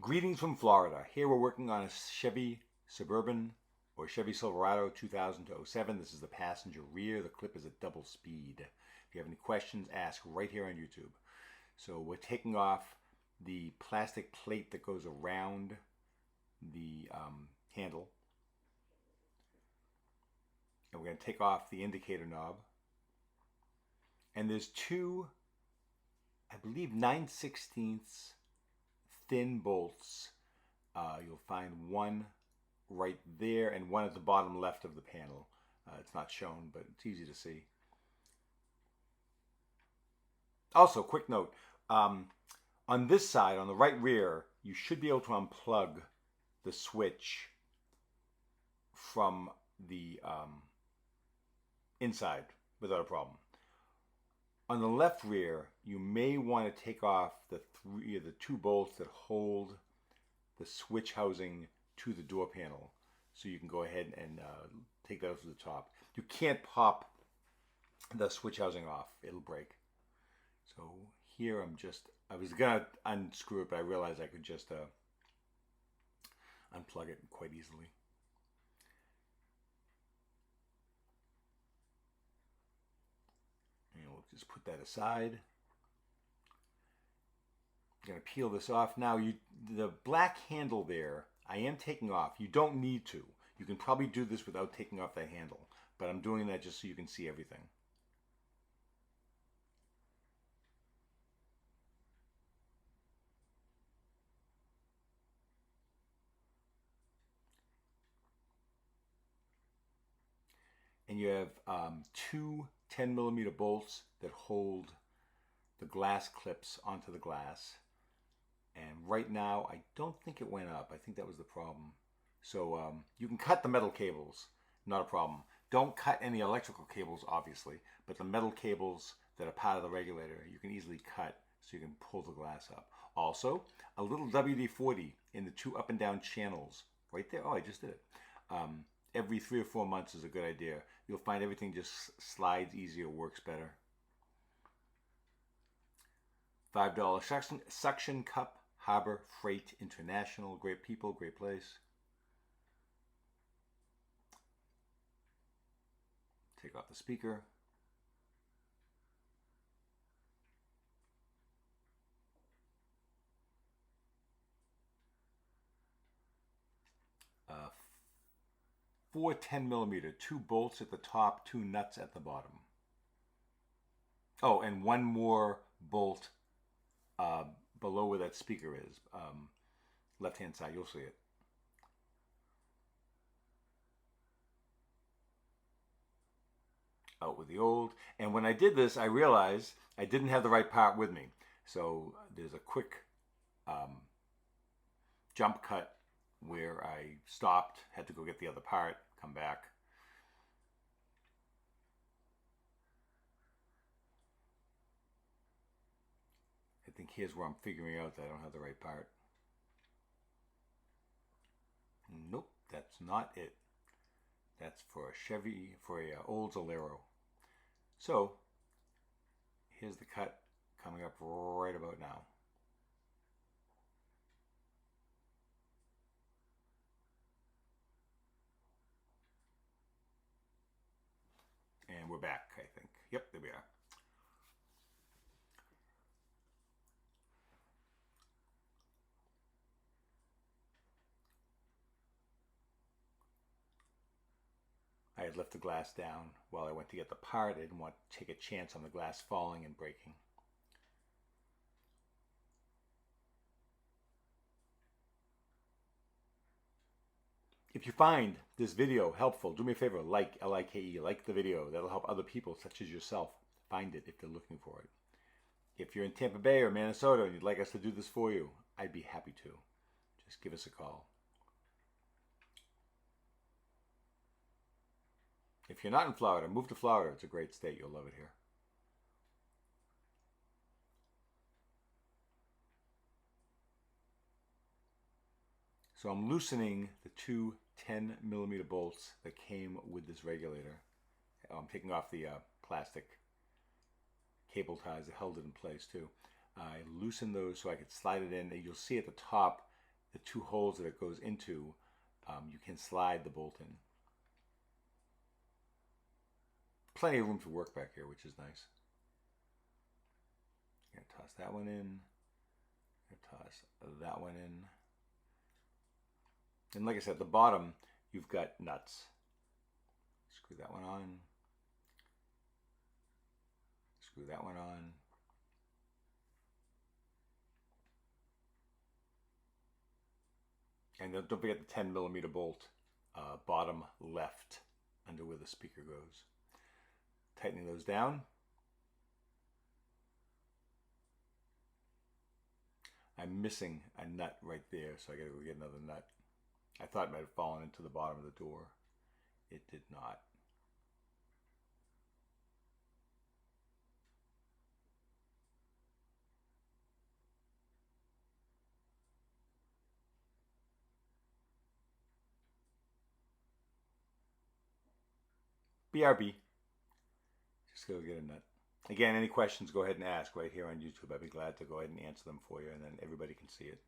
Greetings from Florida. Here we're working on a Chevy Suburban or Chevy Silverado 2000 to 07. This is the passenger rear. The clip is at double speed. If you have any questions, ask right here on YouTube. So we're taking off the plastic plate that goes around the handle. And we're going to take off the indicator knob. And there's two, I believe, 9/16 thin bolts. You'll find one right there and one at the bottom left of the panel. It's not shown, but it's easy to see. Also, quick note, on this side, on the right rear, you should be able to unplug the switch from the inside without a problem. On the left rear, you may want to take off the two bolts that hold the switch housing to the door panel, so you can go ahead and take those to the top. You can't pop the switch housing off; it'll break. So here I was gonna unscrew it, but I realized I could just unplug it quite easily. And we'll just put that aside. I'm going to peel this off. Now, the black handle there, I am taking off. You don't need to. You can probably do this without taking off that handle, but I'm doing that just so you can see everything. And you have two 10mm bolts that hold the glass clips onto the glass. And right now, I don't think it went up. I think that was the problem. So you can cut the metal cables, not a problem. Don't cut any electrical cables, obviously, but the metal cables that are part of the regulator, you can easily cut so you can pull the glass up. Also, a little WD-40 in the two up and down channels right there. Oh, I just did it. Every 3 or 4 months is a good idea. You'll find everything just slides easier, works better. $5 suction cup, Harbor Freight International. Great people, great place. Take off the speaker. Four 10mm, two bolts at the top, two nuts at the bottom. Oh, and one more bolt below where that speaker is. Left hand side, you'll see it. Out with the old. And when I did this, I realized I didn't have the right part with me. So there's a quick jump cut where I stopped, had to go get the other part, come back. I think here's where I'm figuring out that I don't have the right part. Nope, that's not it. That's for a Chevy, for a Oldsmobile. So here's the cut coming up right about now. And we're back, I think. Yep, there we are. I had left the glass down while I went to get the part. I didn't want to take a chance on the glass falling and breaking. If you find this video helpful, do me a favor, L-I-K-E, like the video. That'll help other people, such as yourself, find it if they're looking for it. If you're in Tampa Bay or Minnesota and you'd like us to do this for you, I'd be happy to. Just give us a call. If you're not in Florida, move to Florida. It's a great state. You'll love it here. So I'm loosening the two 10mm bolts that came with this regulator. I'm taking off the plastic cable ties that held it in place too. I loosened those so I could slide it in. You'll see at the top the two holes that it goes into, you can slide the bolt in. Plenty of room to work back here, which is nice. I'm going to toss that one in. Toss that one in. And like I said, at the bottom, you've got nuts. Screw that one on. Screw that one on. And don't forget the 10 millimeter bolt, bottom left, under where the speaker goes. Tightening those down. I'm missing a nut right there, so I gotta go get another nut. I thought it might have fallen into the bottom of the door. It did not. BRB. Just go get a nut. Again, any questions, go ahead and ask right here on YouTube. I'd be glad to go ahead and answer them for you, and then everybody can see it.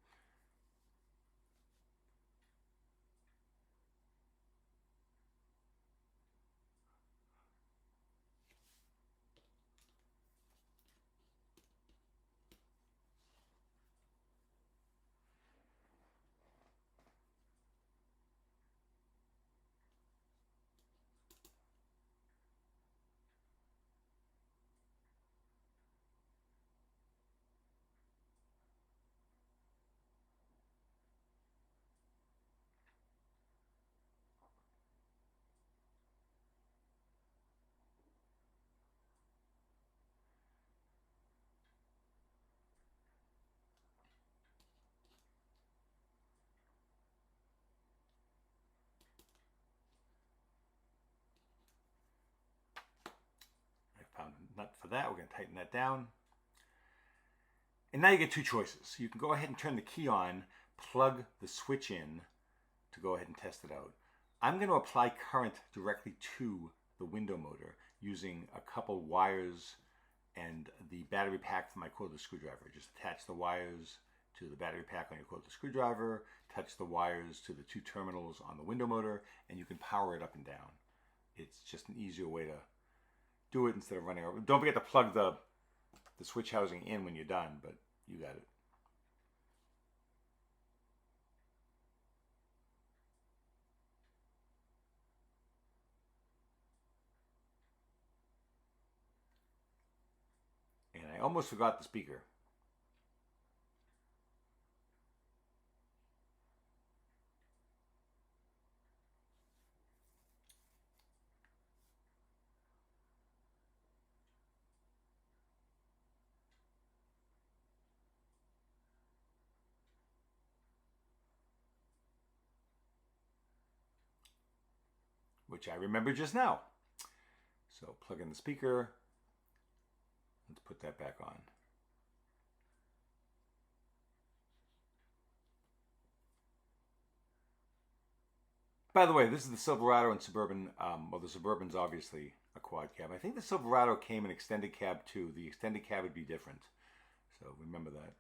Found a nut for that. We're going to tighten that down. And now you get two choices. You can go ahead and turn the key on, plug the switch in to go ahead and test it out. I'm going to apply current directly to the window motor using a couple wires and the battery pack for my cordless screwdriver. Just attach the wires to the battery pack on your cordless screwdriver, touch the wires to the two terminals on the window motor, and you can power it up and down. It's just an easier way to do it instead of running over. Don't forget to plug the switch housing in when you're done, but you got it. And I almost forgot the speaker. Which I remember just now. So plug in the speaker. Let's put that back on. By the way, this is the Silverado and Suburban. Well, the Suburban's obviously a quad cab. I think the Silverado came in extended cab too. The extended cab would be different. So remember that.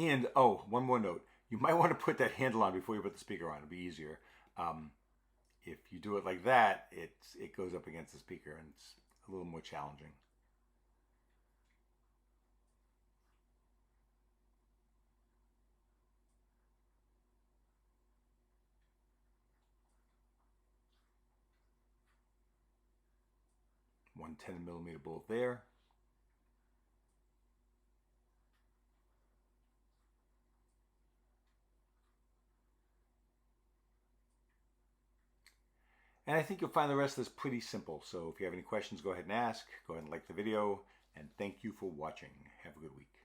And, oh, one more note. You might want to put that handle on before you put the speaker on. It'll be easier. If you do it like that, it goes up against the speaker and it's a little more challenging. One 10 millimeter bolt there. And I think you'll find the rest of this pretty simple. So if you have any questions, go ahead and ask. Go ahead and like the video. And thank you for watching. Have a good week.